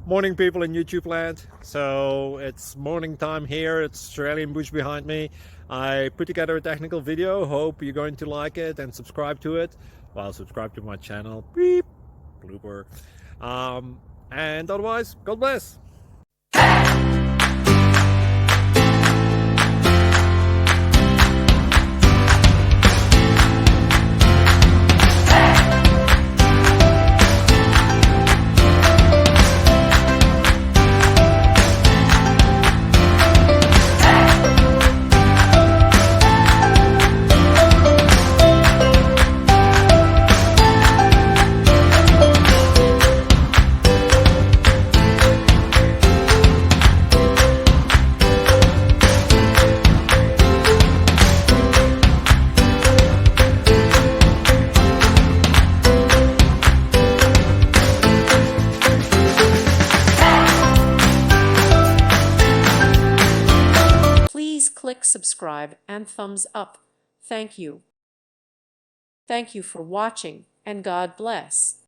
Morning, people in YouTube land. So it's morning time here. It's Australian bush behind me. I put together a technical video. Hope you're going to like it and subscribe to it. Well, subscribe to my channel. Beep, blooper. And otherwise, God bless. Please click subscribe and thumbs up. Thank you. Thank you for watching, and God bless.